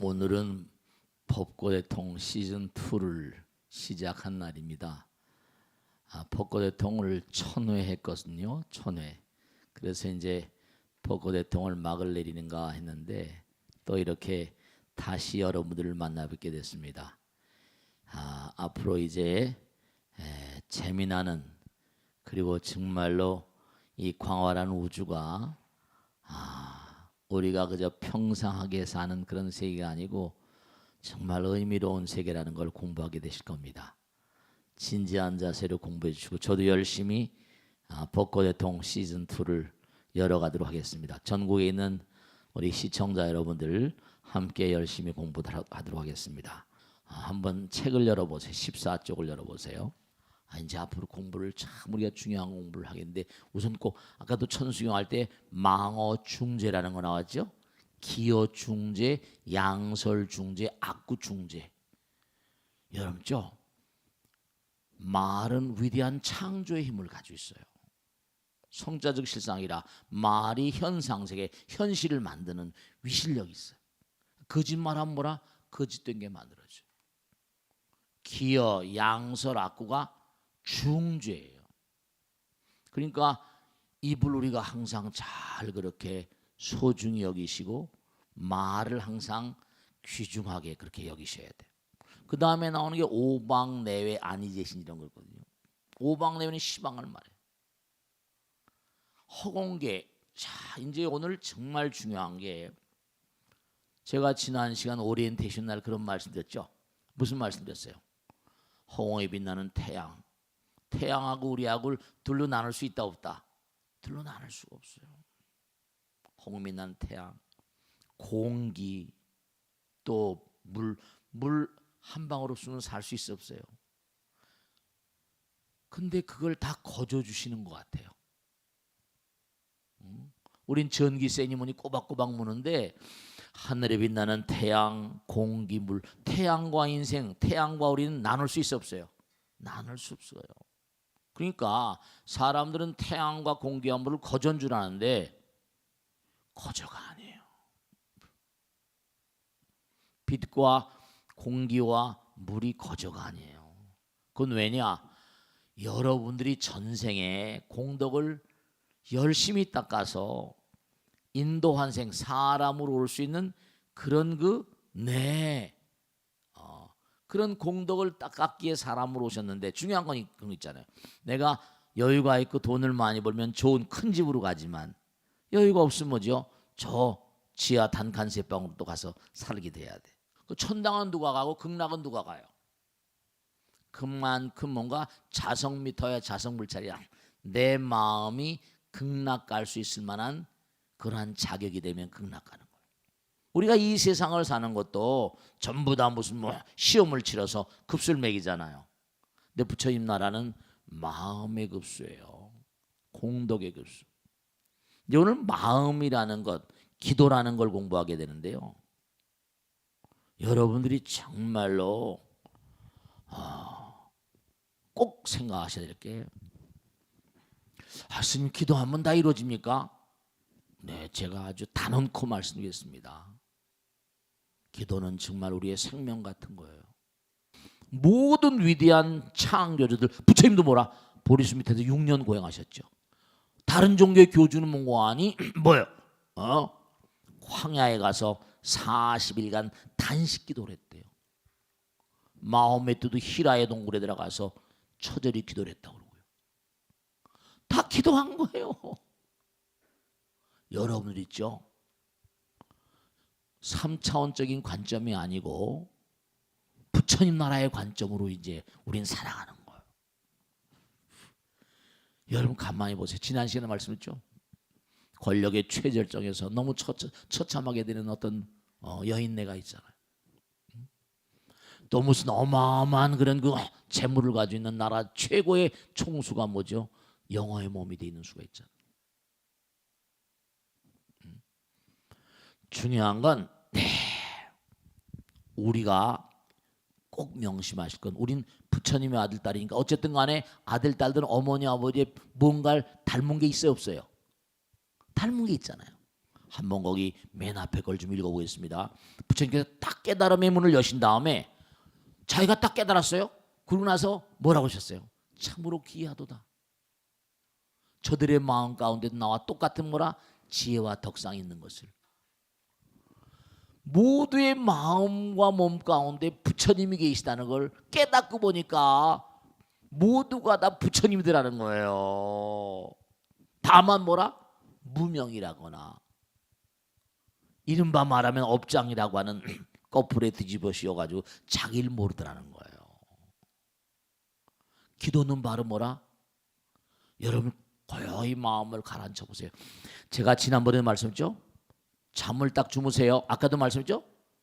오늘은 법고대통 시즌2를 시작한 날입니다. 법고대통을 1000회 했거든요. 1000회. 그래서 이제 법고대통을 막을 내리는가 했는데 또 이렇게 다시 여러분들을 만나 뵙게 됐습니다. 앞으로 이제 재미나는, 그리고 정말로 이 광활한 우주가 우리가 그저 평상하게 사는 그런 세계가 아니고 정말 의미로운 세계라는 걸 공부하게 되실 겁니다. 진지한 자세로 공부해 주시고 저도 열심히 법고대통 시즌2를 열어가도록 하겠습니다. 전국에 있는 우리 시청자 여러분들 함께 열심히 공부하도록 하겠습니다. 한번 책을 열어보세요. 14쪽을 열어보세요. 이제 앞으로 공부를 참 우리가 중요한 공부를 하겠는데, 우선 꼭 아까도 천수경 할 때 망어 중재라는 거 나왔죠. 기어 중재, 양설 중재, 악구 중재. 여러분죠, 말은 위대한 창조의 힘을 가지고 있어요. 성자적 실상이라 말이 현상세계, 현실을 만드는 위실력이 있어요. 거짓말하면 뭐라? 거짓된 게 만들어져요. 기어, 양설, 악구가 중죄예요. 그러니까 입을 우리가 항상 잘 그렇게 소중히 여기시고 말을 항상 귀중하게 그렇게 여기셔야 돼요. 그 다음에 나오는 게 오방내외 안이제신 이런 거거든요. 오방내외는 시방을 말해요. 허공계. 자, 이제 오늘 정말 중요한 게, 제가 지난 시간 오리엔테이션 날 그런 말씀 드렸죠. 무슨 말씀 드렸어요? 허공에 빛나는 태양. 태양하고 우리하고 둘로 나눌 수 있다 없다? 둘로 나눌 수가 없어요. 허공에 빛나는 태양, 공기, 또 물 한 방울 없으면 살 수 있어 없어요? 근데 그걸 다 거저 주시는 것 같아요. 우린 전기세 니머니 꼬박꼬박 무는데 하늘에 빛나는 태양, 공기, 물, 태양과 인생, 태양과 우리는 나눌 수 있어 없어요? 나눌 수 없어요. 그러니까 사람들은 태양과 공기와 물을 거저인 줄 아는데 거저가 아니에요. 빛과 공기와 물이 거저가 아니에요. 그건 왜냐? 여러분들이 전생에 공덕을 열심히 닦아서 인도환생, 사람으로 올 수 있는 그런 그런 공덕을 닦았기에 사람으로 오셨는데, 중요한 건 그런 거 있잖아요. 내가 여유가 있고 돈을 많이 벌면 좋은 큰 집으로 가지만 여유가 없으면 뭐죠? 저 지하 단칸세방으로 또 가서 살게 돼야 돼. 그 천당은 누가 가고 극락은 누가 가요? 그만큼 뭔가 자성미터야 자성불찰이야. 내 마음이 극락 갈 수 있을 만한 그러한 자격이 되면 극락 가는 거예요. 우리가 이 세상을 사는 것도 전부 다 무슨 시험을 치러서 급수를 매기잖아요. 근데 부처님 나라는 마음의 급수예요. 공덕의 급수. 이제 오늘 마음이라는 것, 기도라는 걸 공부하게 되는데요. 여러분들이 정말로 꼭 생각하셔야 될 게, 스님 기도하면 다 이루어집니까? 네, 제가 아주 단언코 말씀드리겠습니다. 기도는 정말 우리의 생명 같은 거예요. 모든 위대한 창조주들, 부처님도 뭐라? 보리수 밑에서 6년 고행하셨죠. 다른 종교의 교주는 뭔가 아니 뭐요? 황야에 가서 40일간 단식 기도를 했대요. 마호메트도 히라의 동굴에 들어가서 처절히 기도를 했다고 그러고요. 다 기도한 거예요. 여러분들 있죠? 3차원적인 관점이 아니고 부처님 나라의 관점으로 이제 우린 살아가는 거예요. 여러분 가만히 보세요. 지난 시간에 말씀했죠. 권력의 최절정에서 너무 처참하게 되는 어떤 여인네가 있잖아요. 또 무슨 어마어마한 그런 그 재물을 가지고 있는 나라 최고의 총수가 뭐죠? 영어의 몸이 돼 있는 수가 있잖아요. 중요한 건 우리가 꼭 명심하실 건, 우린 부처님의 아들 딸이니까 어쨌든 간에 아들 딸들은 어머니 아버지의 뭔가를 닮은 게 있어요 없어요? 닮은 게 있잖아요. 한번 거기 맨 앞에 걸 좀 읽어보겠습니다. 부처님께서 딱 깨달음의 문을 여신 다음에 자기가 딱 깨달았어요. 그러고 나서 뭐라고 하셨어요? 참으로 기이하도다. 저들의 마음 가운데도 나와 똑같은 뭐라? 지혜와 덕상이 있는 것을. 모두의 마음과 몸 가운데 부처님이 계시다는 걸 깨닫고 보니까 모두가 다 부처님이라는 거예요. 다만 뭐라? 무명이라거나 이른바 말하면 업장이라고 하는 거풀에 뒤집어 씌워가지고 자기를 모르더라는 거예요. 기도는 바로 뭐라? 여러분 고요히 마음을 가라앉혀 보세요. 제가 지난번에 말씀했죠? 잠을 딱 주무세요. 아까도 말씀했죠?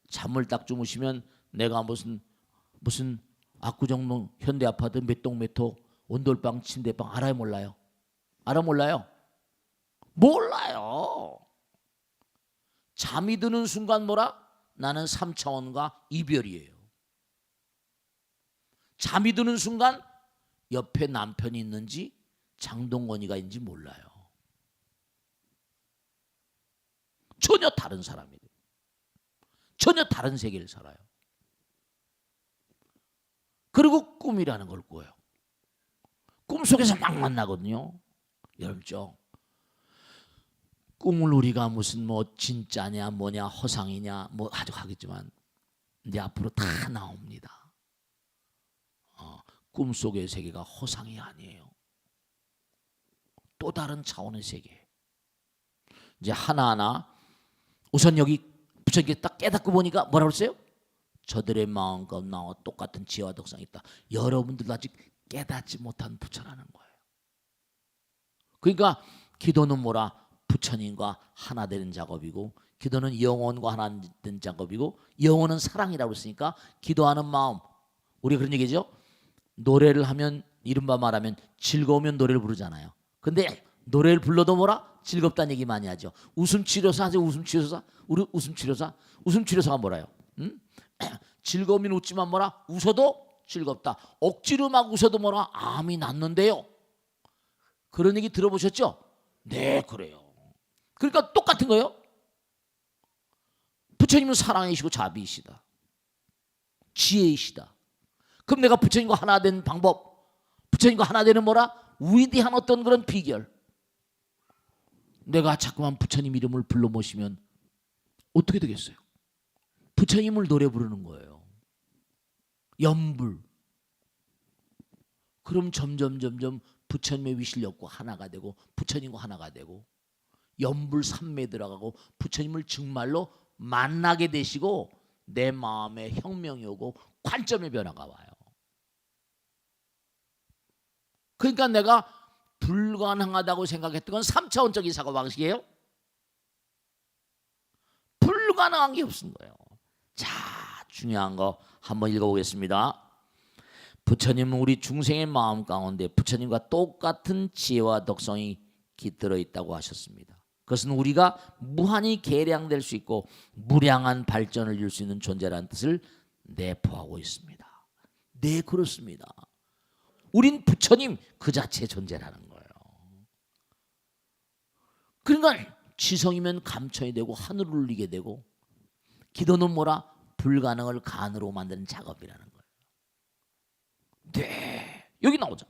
잠을 딱 주무시면 내가 무슨 압구정동 현대아파트 몇 동 몇 호 온돌방 침대방 알아요 몰라요? 알아 몰라요? 몰라요. 잠이 드는 순간 뭐라? 나는 3차원과 이별이에요. 잠이 드는 순간 옆에 남편이 있는지 장동건이가 있는지 몰라요. 전혀 다른 사람이에요. 전혀 다른 세계를 살아요. 그리고 꿈이라는 걸 꿔요. 꿈속에서 막 만나거든요. 여러분죠. 꿈을 우리가 무슨 뭐 진짜냐 뭐냐 허상이냐 뭐 아주 하겠지만 이제 앞으로 다 나옵니다. 꿈속의 세계가 허상이 아니에요. 또 다른 차원의 세계. 이제 하나하나 우선 여기 부처님께 딱 깨닫고 보니까 뭐라고 했어요? 저들의 마음 가운데 나와 똑같은 지혜와 덕상이 있다. 여러분들도 아직 깨닫지 못한 부처라는 거예요. 그러니까 기도는 뭐라? 부처님과 하나 되는 작업이고 기도는 영혼과 하나 되는 작업이고 영혼은 사랑이라고 했으니까 기도하는 마음 우리가 그런 얘기죠. 노래를 하면 이른바 말하면 즐거우면 노래를 부르잖아요. 근데 노래를 불러도 뭐라? 즐겁다는 얘기 많이 하죠. 웃음치료사 하죠. 웃음치료사. 우리 웃음치료사. 웃음치료사가 뭐라요? 즐거우면 웃지만 뭐라? 웃어도 즐겁다. 억지로 막 웃어도 뭐라? 암이 낫는데요. 그런 얘기 들어보셨죠? 네, 그래요. 그러니까 똑같은 거예요. 부처님은 사랑이시고 자비이시다. 지혜이시다. 그럼 내가 부처님과 하나 된 방법, 부처님과 하나 되는 뭐라? 위대한 어떤 그런 비결. 내가 자꾸만 부처님 이름을 불러 모시면 어떻게 되겠어요? 부처님을 노래 부르는 거예요. 염불. 그럼 점점 부처님의 위실력과 하나가 되고 부처님과 하나가 되고 염불 삼매에 들어가고 부처님을 정말로 만나게 되시고 내 마음에 혁명이 오고 관점의 변화가 와요. 그러니까 내가 불가능하다고 생각했던 건 3차원적인 사고방식이에요. 불가능한 게 없는 거예요. 자, 중요한 거 한번 읽어보겠습니다. 부처님은 우리 중생의 마음 가운데 부처님과 똑같은 지혜와 덕성이 깃들어 있다고 하셨습니다. 그것은 우리가 무한히 개량될 수 있고 무량한 발전을 이룰 수 있는 존재라는 뜻을 내포하고 있습니다. 네, 그렇습니다. 우린 부처님 그 자체의 존재라는 거예요. 그러니까 지성이면 감천이 되고 하늘을 울리게 되고 기도는 뭐라? 불가능을 가능으로 만드는 작업이라는 거예요. 네, 여기 나오죠.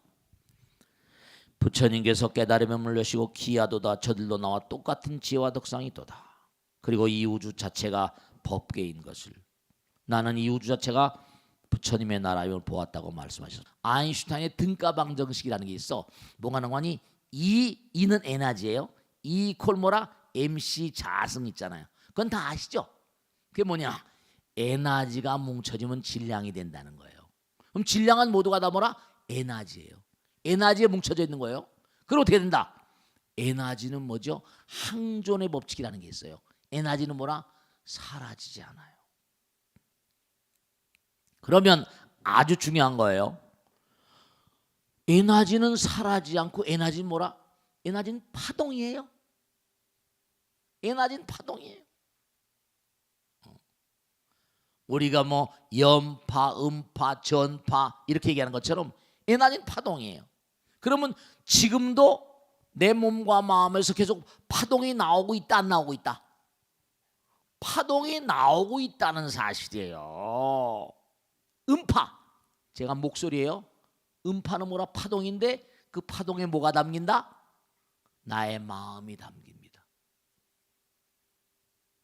부처님께서 깨달음에 물려시고 기하도다. 저들도 나와 똑같은 지혜와 덕상이 있도다. 그리고 이 우주 자체가 법계인 것을 나는 이 우주 자체가 부처님의 나라임을 보았다고 말씀하셨어요. 아인슈타인의 등가방 정식이라는 게 있어. 뭐가 나오니 E는 에너지예요. E 이퀄 뭐라? MC 자승 있잖아요. 그건 다 아시죠? 그게 뭐냐? 에너지가 뭉쳐지면 질량이 된다는 거예요. 그럼 질량은 모두가 다 뭐라? 에너지예요. 에너지에 뭉쳐져 있는 거예요. 그럼 어떻게 된다? 에너지는 뭐죠? 항존의 법칙이라는 게 있어요. 에너지는 뭐라? 사라지지 않아요. 그러면 아주 중요한 거예요. 에너지는 사라지지 않고 에너지는 뭐라? 에너지는 파동이에요. 에너지는 파동이에요. 우리가 뭐 연파, 음파, 전파 이렇게 얘기하는 것처럼 에너지는 파동이에요. 그러면 지금도 내 몸과 마음에서 계속 파동이 나오고 있다 안 나오고 있다? 파동이 나오고 있다는 사실이에요. 음파, 제가 목소리예요. 음파는 뭐라? 파동인데 그 파동에 뭐가 담긴다? 나의 마음이 담깁니다.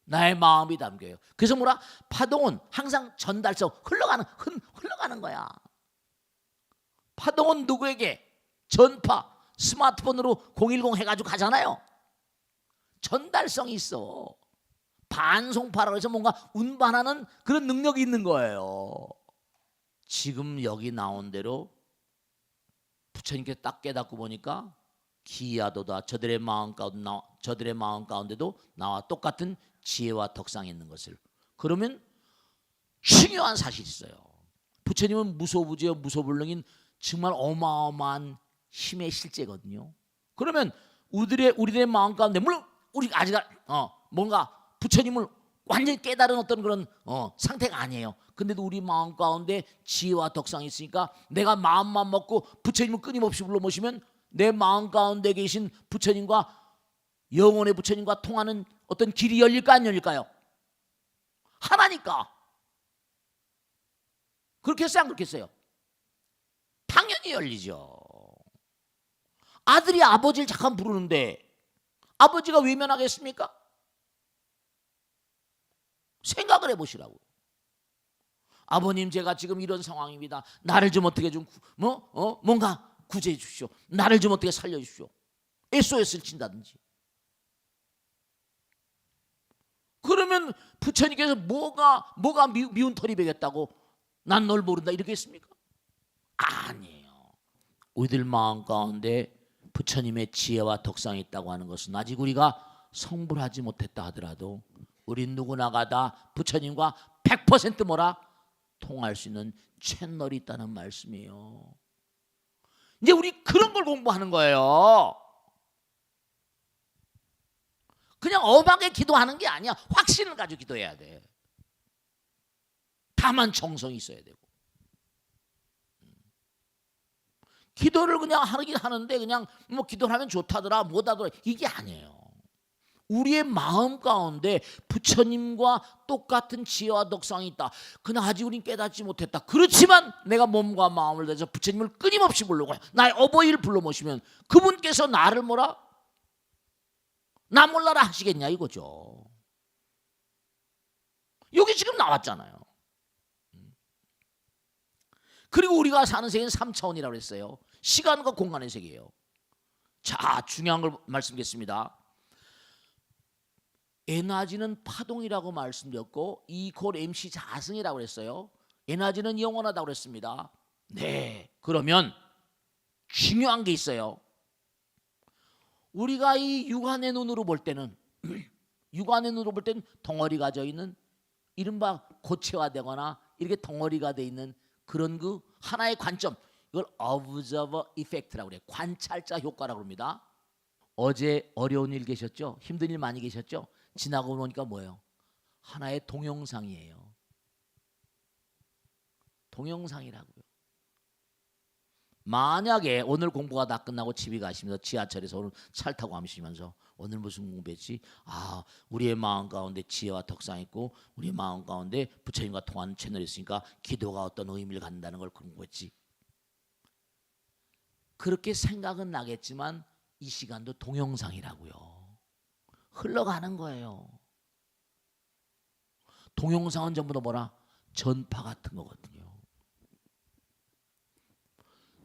나의 마음이 담겨요. 그래서 뭐라? 파동은 항상 전달성, 흘러가는 거야. 파동은 누구에게? 전파, 스마트폰으로 010 해가지고 가잖아요. 전달성이 있어. 반송파라고 해서 뭔가 운반하는 그런 능력이 있는 거예요. 지금 여기 나온 대로 부처님께 딱 깨닫고 보니까 기야도다, 저들의 마음 가운데도 나와 똑같은 지혜와 덕상이 있는 것을. 그러면 중요한 사실이 있어요. 부처님은 무소부지요 무소불능인 정말 어마어마한 힘의 실제거든요. 그러면 우리들의 마음 가운데, 물론 우리가 아직 뭔가 부처님을 완전히 깨달은 어떤 그런 상태가 아니에요. 근데도 우리 마음 가운데 지혜와 덕상이 있으니까 내가 마음만 먹고 부처님을 끊임없이 불러 모시면 내 마음 가운데 계신 부처님과, 영혼의 부처님과 통하는 어떤 길이 열릴까 안 열릴까요? 하나니까. 그렇겠어요 안 그렇겠어요? 당연히 열리죠. 아들이 아버지를 잠깐 부르는데 아버지가 외면하겠습니까? 생각을 해보시라고. 아버님, 제가 지금 이런 상황입니다. 나를 좀 어떻게 좀 뭔가 구제해 주십시오. 나를 좀 어떻게 살려 주십시오. SOS를 친다든지. 그러면 부처님께서 뭐가 미운 털이 베겠다고 난 널 모른다 이렇게 했습니까? 아니에요. 우리들 마음 가운데 부처님의 지혜와 덕상이 있다고 하는 것은 아직 우리가 성불하지 못했다 하더라도 우리 누구나가 다 부처님과 100% 뭐라? 통할 수 있는 채널이 있다는 말씀이에요. 이제 우리 그런 걸 공부하는 거예요. 그냥 엄하게 기도하는 게 아니야. 확신을 가지고 기도해야 돼. 다만 정성이 있어야 되고. 기도를 그냥 하긴 하는데 그냥 뭐 기도를 하면 좋다더라 못하더라 이게 아니에요. 우리의 마음 가운데 부처님과 똑같은 지혜와 덕상이 있다. 그냥 아직 우린 깨닫지 못했다. 그렇지만 내가 몸과 마음을 다해서 부처님을 끊임없이 부르고 나의 어버이를 불러 모시면 그분께서 나를 뭐라? 나 몰라라 하시겠냐 이거죠. 여기 지금 나왔잖아요. 그리고 우리가 사는 세계는 3차원이라고 했어요. 시간과 공간의 세계예요. 자, 중요한 걸 말씀드리겠습니다. 에너지는 파동이라고 말씀드렸고 E=MC 자승이라고 했어요. 에너지는 영원하다고 그랬습니다. 네, 그러면 중요한 게 있어요. 우리가 이 육안의 눈으로 볼 때는 육안의 눈으로 볼 때는 덩어리가 져 있는 이른바 고체화되거나 이렇게 덩어리가 돼 있는 그런 그 하나의 관점, 이걸 observer effect라고 그래요. 관찰자 효과라고 합니다. 어제 어려운 일 계셨죠? 힘든 일 많이 계셨죠? 지나고 보니까 뭐예요? 하나의 동영상이에요. 동영상이라고요. 만약에 오늘 공부가 다 끝나고 집에 가시면서 지하철에서 오늘 차를 타고 가시면서 오늘 무슨 공부했지? 아, 우리의 마음 가운데 지혜와 덕상이 있고 우리의 마음 가운데 부처님과 통하는 채널이 있으니까 기도가 어떤 의미를 갖는다는 걸 공부했지. 그렇게 생각은 나겠지만 이 시간도 동영상이라고요. 흘러가는 거예요. 동영상은 전부 다 뭐라? 전파 같은 거거든요.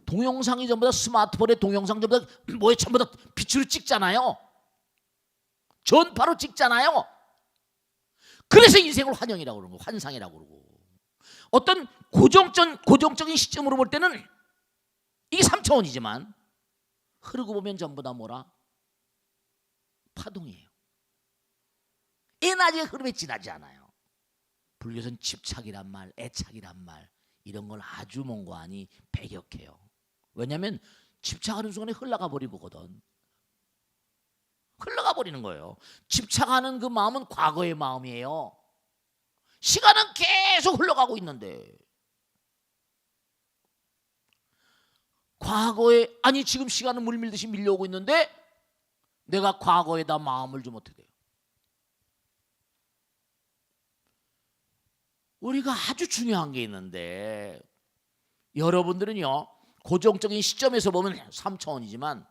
동영상이 전부 다 스마트폰의 동영상 전부 다 뭐에 전부 다 빛으로 찍잖아요. 전파로 찍잖아요. 그래서 인생을 환영이라고 그러고 환상이라고 그러고 어떤 고정적인 시점으로 볼 때는 이게 3차원이지만 흐르고 보면 전부 다 뭐라? 파동이에요. 에너지의 흐름에 지나지 않아요. 불교에서는 집착이란 말, 애착이란 말 이런 걸 아주 몽고하니 배격해요. 왜냐하면 집착하는 순간에 흘러가 버리거든. 흘러가 버리는 거예요. 집착하는 그 마음은 과거의 마음이에요. 시간은 계속 흘러가고 있는데 과거에 아니 지금 시간은 물밀듯이 밀려오고 있는데 내가 과거에다 마음을 좀 어떻게 돼요? 우리가 아주 중요한 게 있는데 여러분들은요 고정적인 시점에서 보면 3차원이지만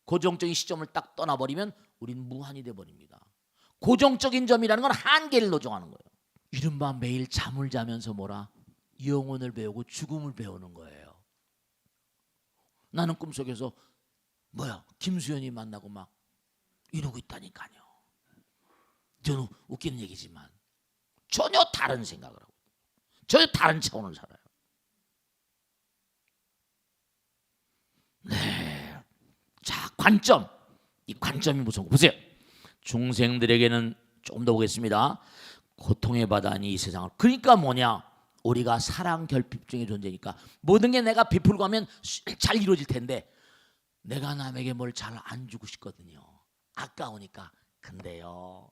고정적인 시점을 딱 떠나버리면 우린 무한이 돼버립니다. 고정적인 점이라는 건 한계를 노정하는 거예요. 이른바 매일 잠을 자면서 뭐라? 영혼을 배우고 죽음을 배우는 거예요. 나는 꿈속에서 뭐야 김수현이 만나고 막 이러고 있다니까요. 저는 웃기는 얘기지만 전혀 다른 생각을 하고 전혀 다른 차원을 살아요. 네, 자 관점. 이 관점이 무슨 거 보세요. 중생들에게는 조금 더 보겠습니다. 고통의 바다니 이 세상을. 그러니까 뭐냐? 우리가 사랑 결핍증의 존재니까 모든 게 내가 베풀고 하면 잘 이루어질 텐데 내가 남에게 뭘 잘 안 주고 싶거든요. 아까우니까. 근데요,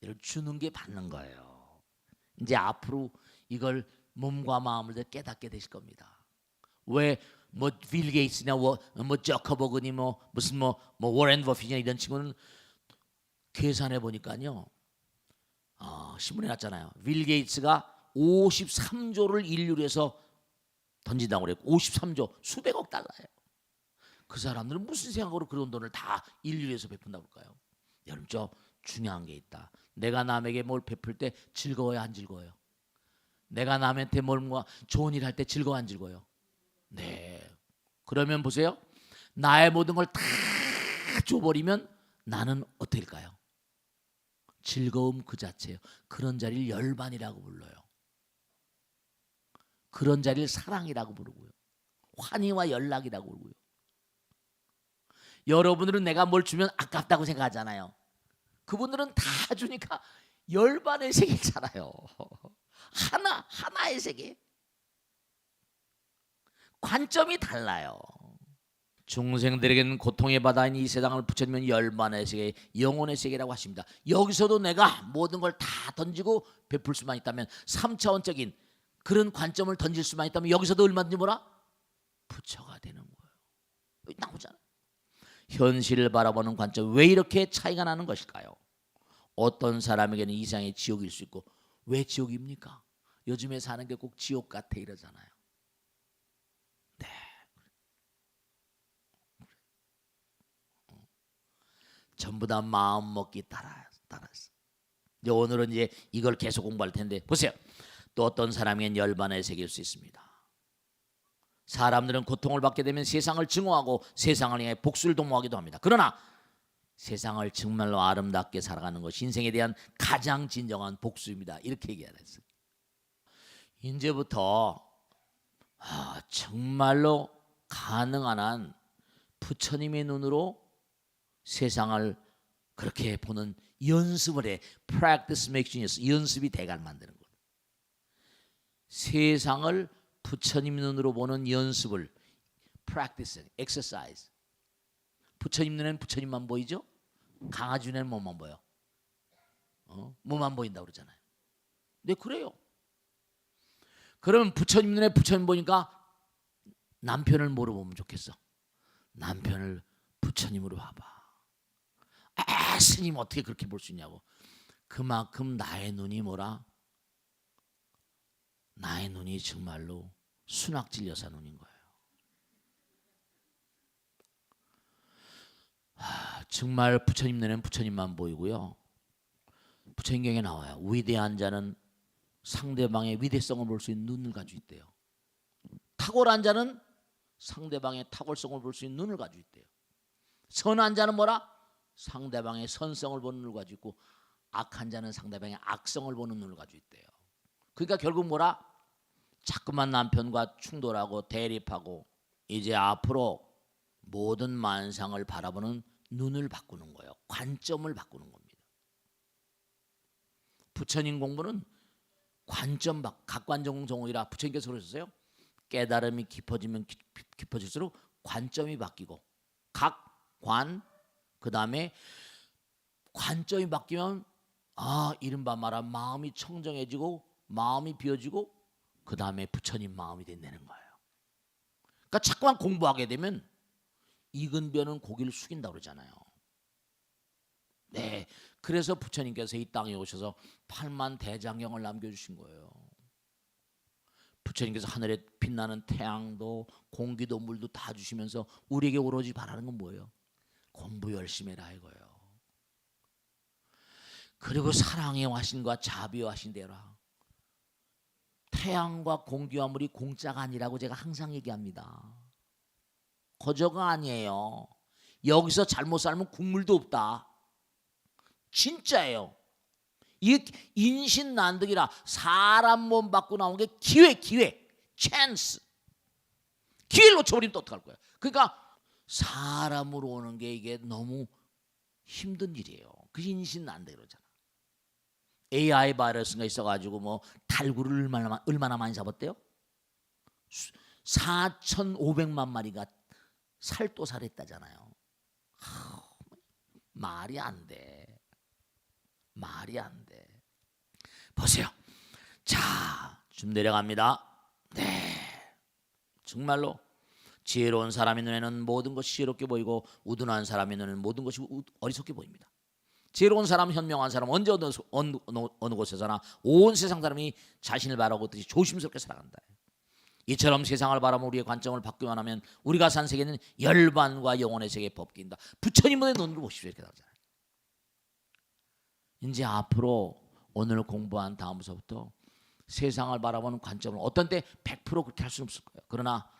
이걸 주는 게 받는 거예요. 이제 앞으로 이걸 몸과 마음을 깨닫게 되실 겁니다. 왜 뭐 빌 게이츠나 뭐 저커버그니 무슨 워렌 버핏이나 이런 친구는 계산해 보니까요. 신문에 났잖아요. 빌 게이츠가 53조를 인류를 해서 던진다고 그랬고 53조 수백억 달러예요. 그 사람들은 무슨 생각으로 그런 돈을 다 인류를 해서 베푼다고 할까요? 여러분 저 중요한 게 있다. 내가 남에게 뭘 베풀 때 즐거워요 안 즐거워요? 내가 남한테 뭔가 좋은 일 할 때 즐거워 안 즐거워요? 네. 그러면 보세요. 나의 모든 걸 다 줘버리면 나는 어떻게 될까요? 즐거움 그 자체예요. 그런 자리를 열반이라고 불러요. 그런 자리를 사랑이라고 부르고요. 환희와 연락이라고 부르고요. 여러분들은 내가 뭘 주면 아깝다고 생각하잖아요. 그분들은 다 주니까 열반의 세계를 살아요. 하나의 세계. 관점이 달라요. 중생들에게는 고통의 바다인 이 세상을 부처님은 열반의 세계, 영혼의 세계라고 하십니다. 여기서도 내가 모든 걸 다 던지고 베풀 수만 있다면 3차원적인 그런 관점을 던질 수만 있다면 여기서도 얼마든지 뭐라? 부처가 되는 거예요. 여기 나오잖아요. 현실을 바라보는 관점 왜 이렇게 차이가 나는 것일까요? 어떤 사람에게는 이 세상이 지옥일 수 있고 왜 지옥입니까? 요즘에 사는 게 꼭 지옥 같아 이러잖아요. 네. 전부 다 마음 먹기 따라서. 이제 오늘은 이제 이걸 계속 공부할 텐데 보세요. 또 어떤 사람에겐 열반의 세계일 수 있습니다. 사람들은 고통을 받게 되면 세상을 증오하고 세상을 향해 복수를 도모하기도 합니다. 그러나 세상을 정말로 아름답게 살아가는 것이 인생에 대한 가장 진정한 복수입니다. 이렇게 얘기하랬어요. 이제부터 정말로 가능한 한 부처님의 눈으로 세상을 그렇게 보는 연습을 해. Practice makes genius. 연습이 대가를 만드는 거예요. 세상을 부처님 눈으로 보는 연습을 practice, exercise. 부처님 눈에는 부처님만 보이죠? 강아지 눈에는 뭐만 보여? 뭐만 보인다고 그러잖아요. 네, 그래요. 그러면 부처님 눈에 부처님 보니까 남편을 뭐로 보면 좋겠어? 남편을 부처님으로 봐봐. 스님 어떻게 그렇게 볼 수 있냐고. 그만큼 나의 눈이 뭐라? 나의 눈이 정말로 순학질 여사 눈인 거예요. 정말 부처님 눈에는 부처님만 보이고요. 부처님경에 나와요. 위대한 자는 상대방의 위대성을 볼 수 있는 눈을 가지고 있대요. 탁월한 자는 상대방의 탁월성을 볼 수 있는 눈을 가지고 있대요. 선한 자는 뭐라? 상대방의 선성을 보는 눈을 가지고 있고 악한 자는 상대방의 악성을 보는 눈을 가지고 있대요. 그러니까 결국 뭐라? 자꾸만 남편과 충돌하고 대립하고 이제 앞으로 모든 만상을 바라보는 눈을 바꾸는 거예요. 관점을 바꾸는 겁니다. 부처님 공부는 관점 각관정 정오이라 부처님께서 그러셨어요. 깨달음이 깊어지면 깊어질수록 관점이 바뀌고 각관 그 다음에 관점이 바뀌면 이른바 말하면 마음이 청정해지고 마음이 비어지고 그 다음에 부처님 마음이 된다는 거예요. 그러니까 자꾸만 공부하게 되면 익은 벼는 고기를 숙인다고 그러잖아요. 네, 그래서 부처님께서 이 땅에 오셔서 8만 대장경을 남겨주신 거예요. 부처님께서 하늘에 빛나는 태양도 공기도 물도 다 주시면서 우리에게 오로지 바라는 건 뭐예요? 공부 열심히 해라 이거예요. 그리고 사랑의 화신과 자비의 화신 되라. 태양과 공기와 물이 공짜가 아니라고 제가 항상 얘기합니다. 거저가 아니에요. 여기서 잘못 살면 국물도 없다. 진짜예요. 이게 인신난득이라 사람 몸 받고 나온 게 기회, 찬스. 기회를 놓쳐버리면 또 어떡할 거야. 그러니까 사람으로 오는 게 이게 너무 힘든 일이에요. 그 인신난득 이러잖아. AI 바이러스가 있어가지고 뭐 탈구를 얼마나 많이 잡았대요? 4,500만 마리가 살도살했다잖아요. 말이 안 돼. 말이 안 돼. 보세요. 자, 좀 내려갑니다. 네, 정말로 지혜로운 사람의 눈에는 모든 것이 지혜롭게 보이고 우둔한 사람의 눈에는 모든 것이 어리석게 보입니다. 지혜로운 사람, 현명한 사람 언제 어느 곳에서나 온 세상 사람이 자신을 바라보듯이 조심스럽게 살아간다. 이처럼 세상을 바라보면 우리의 관점을 바꾸기만 하면 우리가 산 세계는 열반과 영혼의 세계에 벗긴다. 부처님의 눈으로 보십시오. 이렇게 나오잖아요. 이제 앞으로 오늘 공부한 다음부터 세상을 바라보는 관점을 어떤 때 100% 그렇게 할 수는 없을 거예요. 그러나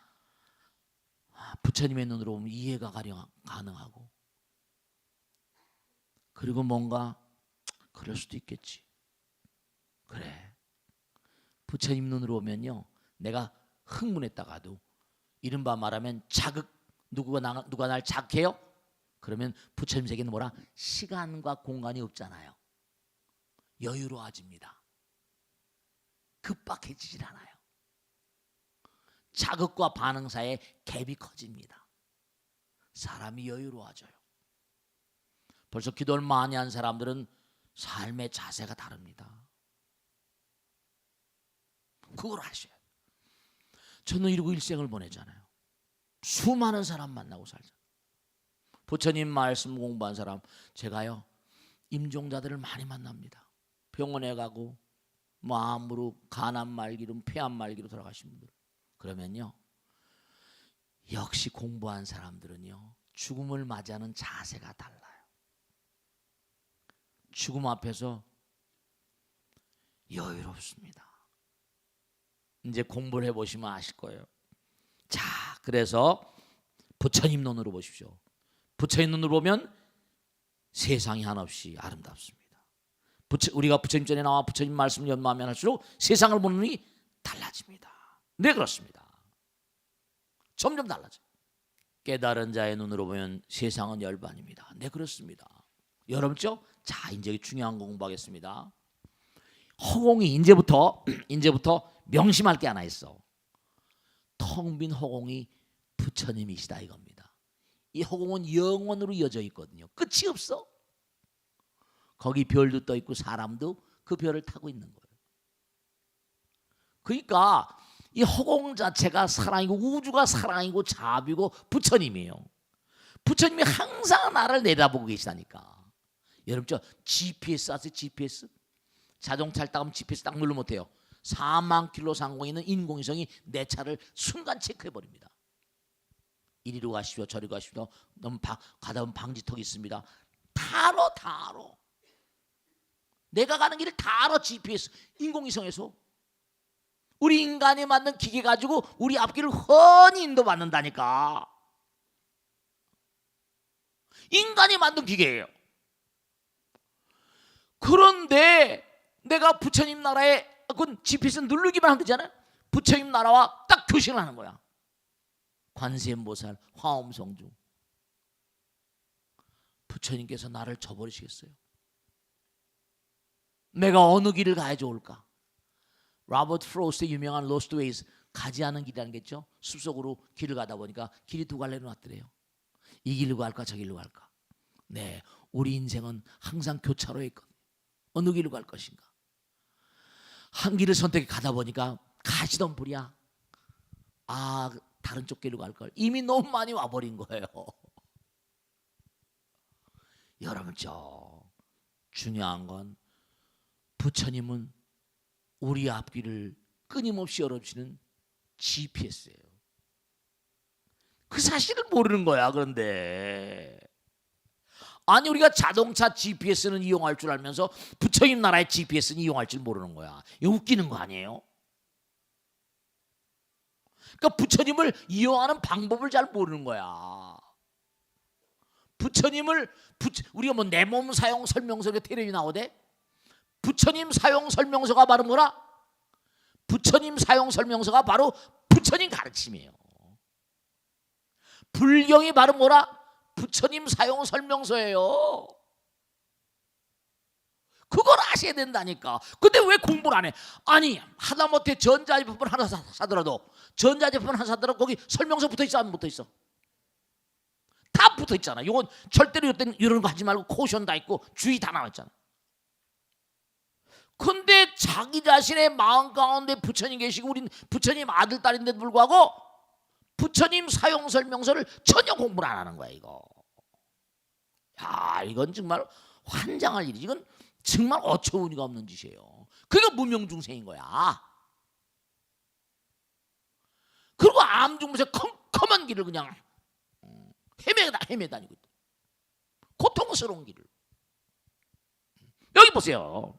부처님의 눈으로 보면 이해가 가능하고, 그리고 뭔가 그럴 수도 있겠지. 그래, 부처님 눈으로 보면요, 내가 흥분했다가도 이른바 말하면 자극, 누가 날 자극해요? 그러면 부처님 세계는 뭐라? 시간과 공간이 없잖아요. 여유로워집니다. 급박해지질 않아요. 자극과 반응 사이에 갭이 커집니다. 사람이 여유로워져요. 벌써 기도를 많이 한 사람들은 삶의 자세가 다릅니다. 그걸 아셔야 돼요. 저는 이러고 일생을 보내잖아요. 수많은 사람 만나고 살잖아요. 부처님 말씀 공부한 사람, 제가요 임종자들을 많이 만납니다. 병원에 가고 암으로 간암 말기로 폐암 말기로 돌아가신 분들, 그러면요 역시 공부한 사람들은요 죽음을 맞이하는 자세가 달라요. 죽음 앞에서 여유롭습니다. 이제 공부를 해보시면 아실 거예요. 자, 그래서 부처님 눈으로 보십시오. 부처님 눈으로 보면 세상이 한없이 아름답습니다. 우리가 부처님 전에 나와 부처님 말씀을 연마하면 할수록 세상을 보는 눈이 달라집니다. 네, 그렇습니다. 점점 달라져요. 깨달은 자의 눈으로 보면 세상은 열반입니다. 네, 그렇습니다. 여러분죠? 자, 이제 중요한 거 공부하겠습니다. 허공이 이제부터 명심할 게 하나 있어. 텅 빈 허공이 부처님이시다 이겁니다. 이 허공은 영원으로 이어져 있거든요. 끝이 없어. 거기 별도 떠 있고 사람도 그 별을 타고 있는 거예요. 그러니까 이 허공 자체가 사랑이고 우주가 사랑이고 자비고 부처님이에요. 부처님이 항상 나를 내다보고 계시다니까. 여러분 저 GPS 아세요? GPS? 자동차를 타면 GPS 딱 누르면 못해요. 4만 킬로 상공에 있는 인공위성이 내 차를 순간 체크해버립니다. 이리로 가십시오, 저리로 가십시오. 너무 가다 보면 방지턱이 있습니다. 다 알아. 내가 가는 길을 다 알아. GPS 인공위성에서. 우리 인간이 만든 기계 가지고 우리 앞길을 훤히 인도받는다니까. 인간이 만든 기계예요. 그런데 내가 부처님 나라에 그 GPS 누르기만 하면 되잖아요. 부처님 나라와 딱 교신을 하는 거야. 관세음보살, 화엄성주. 부처님께서 나를 저버리시겠어요? 내가 어느 길을 가야 좋을까? 로버트 프로스트의 유명한 로스트 웨이즈, 가지 않은 길이라는 게 있죠. 숲속으로 길을 가다 보니까 길이 두 갈래로 났더래요. 이 길로 갈까 저 길로 갈까. 네, 우리 인생은 항상 교차로에 있거든요. 어느 길로 갈 것인가. 한 길을 선택해 가다 보니까 가시던 불이야. 다른 쪽 길로 갈 걸. 이미 너무 많이 와버린 거예요. 여러분 중요한 건 부처님은 우리 앞길을 끊임없이 열어주시는 GPS예요. 그 사실을 모르는 거야. 그런데 아니 우리가 자동차 GPS는 이용할 줄 알면서 부처님 나라의 GPS는 이용할 줄 모르는 거야. 이거 웃기는 거 아니에요? 그러니까 부처님을 이용하는 방법을 잘 모르는 거야. 부처님을 우리가 뭐 내 몸 사용 설명서 텔레비 나오대? 부처님 사용 설명서가 바로 뭐라? 부처님 사용 설명서가 바로 부처님 가르침이에요. 불경이 바로 뭐라? 부처님 사용 설명서예요. 그걸 아셔야 된다니까. 근데 왜 공부를 안 해? 아니 하다못해 전자제품을 하나 사더라도 전자제품을 하나 사더라도 거기 설명서 붙어있어 안 붙어있어? 다 붙어있잖아. 이건 절대로 이런 거 하지 말고 코션 다 있고 주의 다 나와있잖아. 근데 자기 자신의 마음 가운데 부처님 계시고 우린 부처님 아들 딸인데도 불구하고 부처님 사용 설명서를 전혀 공부를 안 하는 거야. 이거 야 이건 정말 환장할 일이지. 이건 정말 어처구니가 없는 짓이에요. 그게 무명중생인 거야. 그리고 암중무새 컴컴한 길을 그냥 헤매다니고 있다. 고통스러운 길을. 여기 보세요.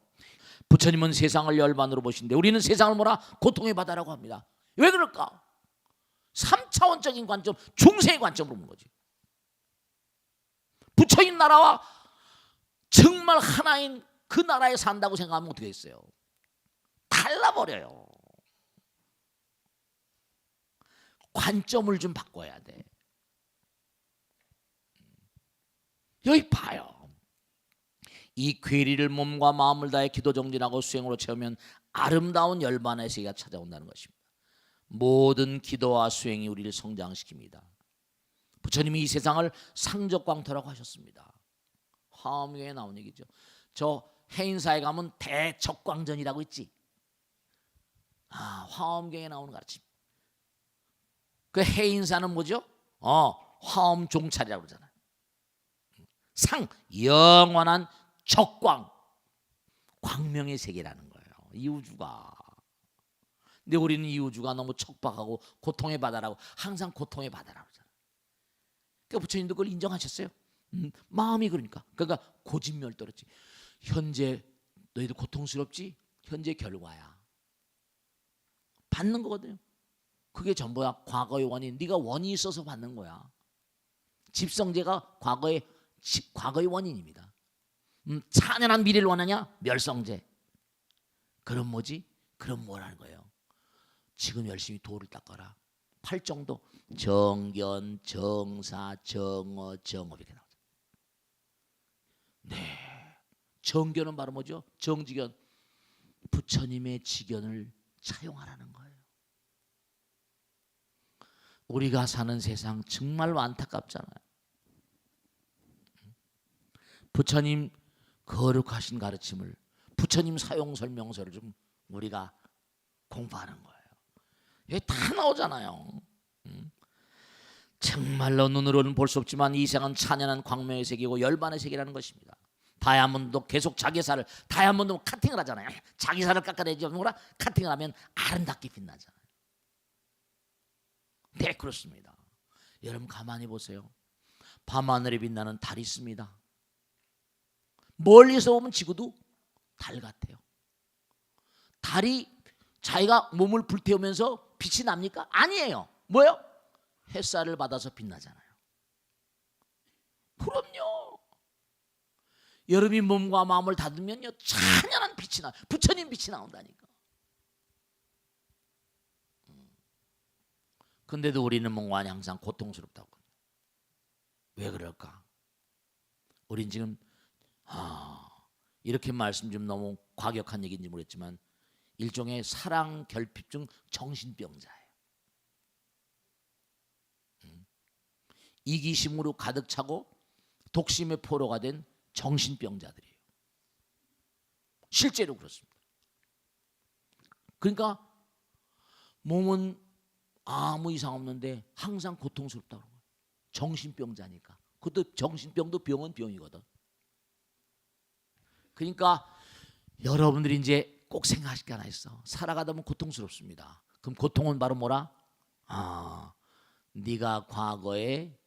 부처님은 세상을 열반으로 보시는데 우리는 세상을 뭐라? 고통의 바다라고 합니다. 왜 그럴까? 3차원적인 관점, 중생의 관점으로 보는 거지. 부처님 나라와 정말 하나인 그 나라에 산다고 생각하면 어떻게 됐어요? 달라버려요. 관점을 좀 바꿔야 돼. 여기 봐요. 이 괴리를 몸과 마음을 다해 기도 정진하고 수행으로 채우면 아름다운 열반의 세계가 찾아온다는 것입니다. 모든 기도와 수행이 우리를 성장시킵니다. 부처님이 이 세상을 상적광토라고 하셨습니다. 화엄경에 나온 얘기죠. 저 해인사에 가면 대적광전이라고 있지. 화엄경에 나오는 가르침. 그 해인사는 뭐죠? 화엄종찰이라고 그러잖아요. 영원한 적광, 광명의 세계라는 거예요. 이 우주가. 근데 우리는 이 우주가 너무 척박하고 고통의 바다라고 항상 고통의 바다라고 하잖아요. 그러니까 부처님도 그걸 인정하셨어요. 마음이 그러니까 고진멸도랬지. 현재 너희들 고통스럽지? 현재 결과야. 받는 거거든요. 그게 전부야. 과거의 원인. 네가 원인이 있어서 받는 거야. 집성제가 과거의 원인입니다. 찬연한 미래를 원하냐? 멸성제. 그럼 뭐지? 그럼 뭐라는 거예요? 지금 열심히 도를 닦아라. 8정도 정견, 정사, 정어, 정업 이렇게 나오죠. 네, 정견은 바로 뭐죠? 정지견. 부처님의 지견을 차용하라는 거예요. 우리가 사는 세상 정말로 안타깝잖아요. 부처님 거룩하신 가르침을, 부처님 사용 설명서를 좀 우리가 공부하는 거예요. 여기 다 나오잖아요. 정말로 눈으로는 볼 수 없지만 이 세상은 찬연한 광명의 세계고 열반의 세계라는 것입니다. 다이아몬드도 계속 자기살을, 다이아몬드 카팅을 하잖아요. 자기살을 깎아내지 뭐라 카팅을 하면 아름답게 빛나잖아요. 네, 그렇습니다. 여러분 가만히 보세요. 밤하늘에 빛나는 달이 있습니다. 멀리서 보면 지구도 달 같아요. 달이 자기가 몸을 불태우면서 빛이 납니까? 아니에요. 뭐예요? 햇살을 받아서 빛나잖아요. 그럼요. 여러분이 몸과 마음을 닫으면요 찬연한 빛이 나. 부처님 빛이 나온다니까. 근데도 우리는 뭔가 항상 고통스럽다고. 왜 그럴까? 우린 지금 이렇게 말씀 좀 너무 과격한 얘기인지 모르겠지만 일종의 사랑 결핍증 정신병자예요. 이기심으로 가득 차고 독심의 포로가 된 정신병자들이에요. 실제로 그렇습니다. 그러니까 몸은 아무 이상 없는데 항상 고통스럽다고. 정신병자니까. 그것도 정신병도 병은 병이거든. 그러니까 여러분들이 이제 꼭 생각하실 게 하나 있어. 살아가다 보면 고통스럽습니다. 그럼 고통은 바로 뭐라? 네가 과거에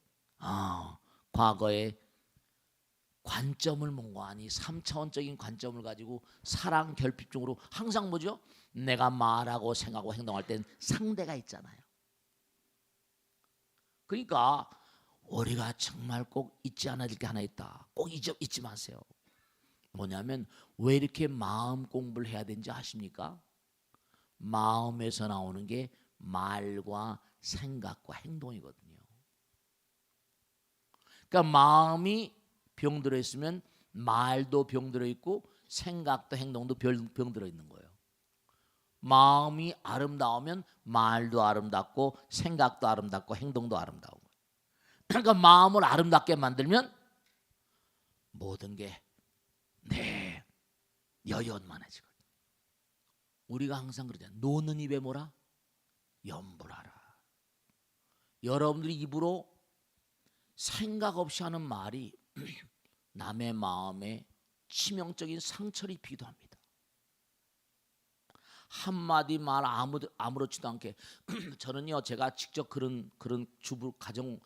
관점을 몽고하니 3차원적인 관점을 가지고 사랑 결핍증으로 항상 뭐죠? 내가 말하고 생각하고 행동할 땐 상대가 있잖아요. 그러니까 우리가 정말 꼭 잊지 않아야 될 게 하나 있다. 꼭 잊지 마세요. 뭐냐면 왜 이렇게 마음 공부를 해야 되는지 아십니까? 마음에서 나오는 게 말과 생각과 행동이거든요. 그러니까 마음이 병들어 있으면 말도 병들어 있고 생각도 행동도 병들어 있는 거예요. 마음이 아름다우면 말도 아름답고 생각도 아름답고 행동도 아름다운 거예요. 그러니까 마음을 아름답게 만들면 모든 게 여연만해지거든요. 우리가 항상 그러잖아요. 노는 입에 뭐라? 염불하라. 여러분들이 입으로 생각 없이 하는 말이 남의 마음에 치명적인 상처를 입히기도 합니다. 한마디 말 아무렇지도 않게 저는요 제가 직접 그런 주부 가정을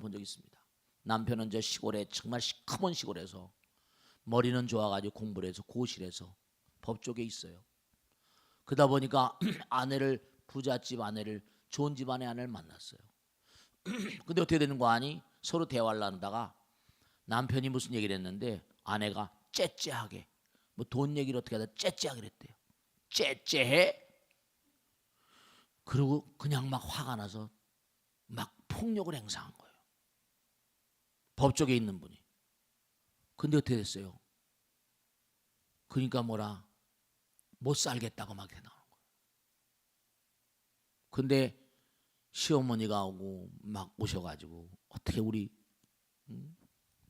본 적이 있습니다. 남편은 저 시골에 정말 시커먼 시골에서 머리는 좋아가지고 공부를 해서 고실에서 법 쪽에 있어요. 그러다 보니까 부잣집 아내를 좋은 집안의 아내를 만났어요. 근데 어떻게 되는 거 아니? 서로 대화를 나누다가 남편이 무슨 얘기를 했는데 아내가 째째하게 뭐 돈 얘기를 어떻게 하다 째째하게 그랬대요. 째째해? 그리고 그냥 막 화가 나서 막 폭력을 행사한 거예요. 법쪽에 있는 분이. 근데 어떻게 됐어요? 그러니까 뭐라 못 살겠다고 막 나오는 거예요. 근데 시어머니가 오고 막 오셔가지고 어떻게 우리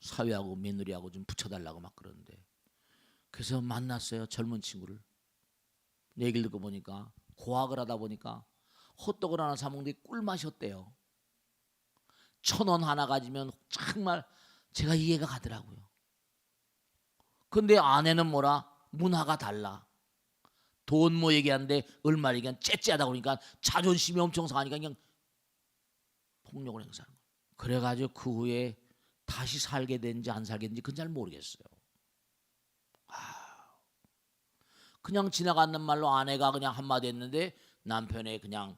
사위하고 며느리하고 좀 붙여달라고 막 그러는데 그래서 만났어요. 젊은 친구를. 얘기를 듣고 보니까 고학을 하다 보니까 호떡을 하나 사 먹는데 꿀맛이었대요. 1,000원 하나 가지면 정말 제가 이해가 가더라고요. 근데 아내는 뭐라? 문화가 달라. 돈 뭐 얘기하는데 얼마 얘기한 째째하다 그러니까 자존심이 엄청 상하니까 그냥 폭력을 행사하는 거예요. 그래가지고 그 후에 다시 살게 된지 안 살게 된지 그건 잘 모르겠어요. 그냥 지나가는 말로 아내가 그냥 한마디 했는데 남편의 그냥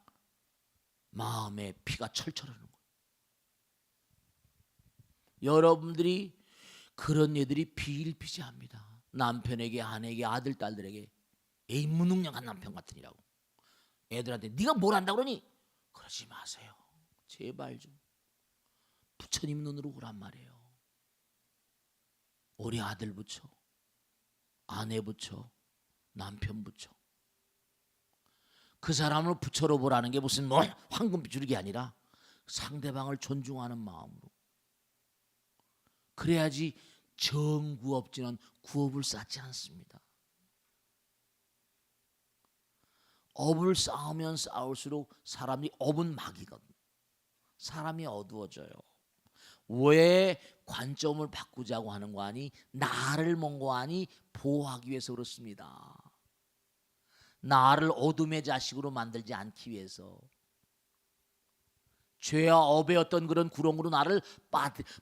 마음에 피가 철철 흐르는 거예요. 여러분들이 그런 애들이 비일비재합니다. 남편에게 아내에게 아들 딸들에게 에이 무능력한 남편 같으니라고 애들한테 네가 뭘 한다 그러니 그러지 마세요. 제발 좀 부처님 눈으로 보란 말이에요. 우리 아들 부처 아내 부처 남편 부처 그 사람을 부처로 보라는 게 무슨 뭐 황금 주는 게 아니라 상대방을 존중하는 마음으로 그래야지 정구업지는 구업을 쌓지 않습니다. 업을 쌓으면 쌓을수록 사람이 업은 막이거든요. 사람이 어두워져요. 왜 관점을 바꾸자고 하는 거 아니? 나를 몽고하니 보호하기 위해서 그렇습니다. 나를 어둠의 자식으로 만들지 않기 위해서. 죄와 업의 어떤 그런 구렁으로 나를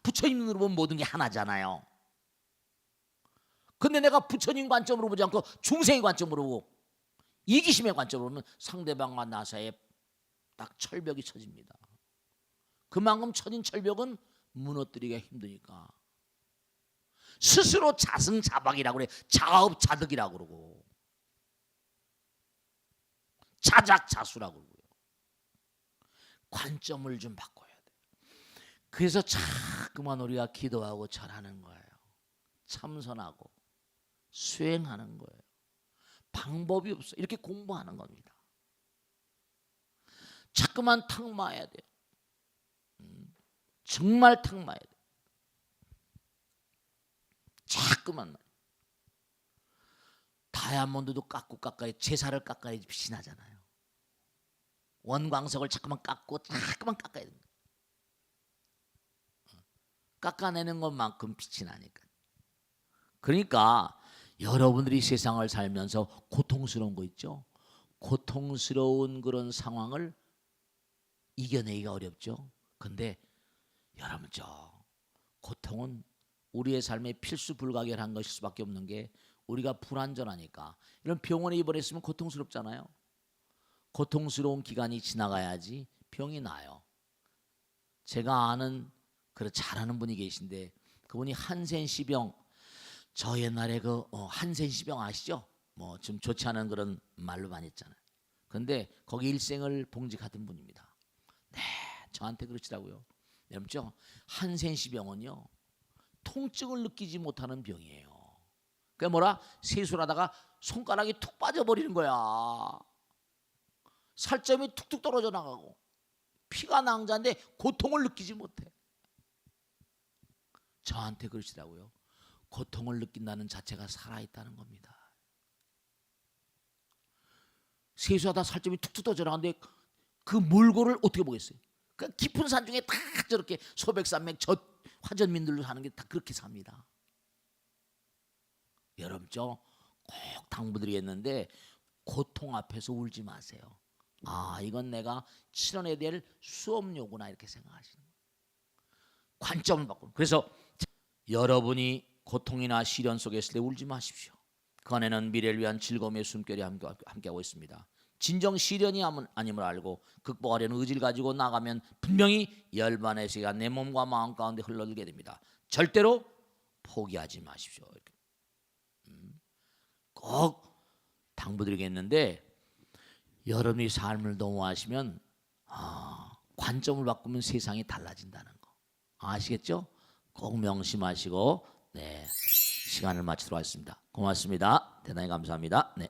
부처님 눈으로 보면 모든 게 하나잖아요. 근데 내가 부처님 관점으로 보지 않고 중생의 관점으로 보고 이기심의 관점으로 보면 상대방과 나 사이에 딱 철벽이 쳐집니다. 그만큼 쳐진 철벽은 무너뜨리기가 힘드니까 스스로 자승자박이라고 그래. 자업자득이라고 그러고 자작자수라고 그러고요. 관점을 좀 바꿔야 돼. 그래서 자꾸만 우리가 기도하고 절하는 거예요. 참선하고 수행하는 거예요. 방법이 없어. 이렇게 공부하는 겁니다. 자꾸만 탁마해야 돼요. 정말 탁마해야 돼요. 자꾸만. 다이아몬드도 깎아야 제사를 깎아야지 빛이 나잖아요. 원광석을 자꾸만 깎아야 됩니다. 깎아내는 것만큼 빛이 나니까. 그러니까 여러분들이 세상을 살면서 고통스러운 거 있죠? 고통스러운 그런 상황을 이겨내기가 어렵죠. 근데 여러분, 저 고통은 우리의 삶에 필수 불가결한 것일 수밖에 없는 게, 우리가 불안전하니까. 이런 병원에 입원했으면 고통스럽잖아요. 고통스러운 기간이 지나가야지 병이 나요. 제가 아는 잘하는 분이 계신데, 그분이 한센시병, 저 옛날에 한센시병 아시죠? 뭐 좀 좋지 않은 그런 말로 많이 했잖아요. 근데 거기 일생을 봉직하던 분입니다. 네, 저한테 그러시더라고요. 여러분, 한센시병은요, 통증을 느끼지 못하는 병이에요. 그게 뭐라? 세수를 하다가 손가락이 툭 빠져버리는 거야. 살점이 툭툭 떨어져 나가고 피가 낭자인데 고통을 느끼지 못해. 저한테 그러시더라고요. 고통을 느낀다는 자체가 살아있다는 겁니다. 세수하다 살점이 툭툭 떨어져 나가는데 그 몰골을 어떻게 보겠어요? 그 깊은 산 중에 다 저렇게 소백산맥 저 화전민들로 사는 게 다 그렇게 삽니다. 여러분, 꼭 당부드리겠는데, 고통 앞에서 울지 마세요. 아, 이건 내가 치러내야 될 수업료구나, 이렇게 생각하시는 거예요. 관점을 바꾸는. 그래서 여러분이 고통이나 시련 속에 있을 때 울지 마십시오. 그 안에는 미래를 위한 즐거움의 숨결이 함께하고 있습니다. 진정 시련이 아님을 알고 극복하려는 의지를 가지고 나가면 분명히 열반의 세계가 내 몸과 마음 가운데 흘러들게 됩니다. 절대로 포기하지 마십시오. 꼭 당부드리겠는데, 여러분이 삶을 도모하시면 관점을 바꾸면 세상이 달라진다는 거 아시겠죠? 꼭 명심하시고, 네, 시간을 마치도록 하겠습니다. 고맙습니다. 대단히 감사합니다. 네.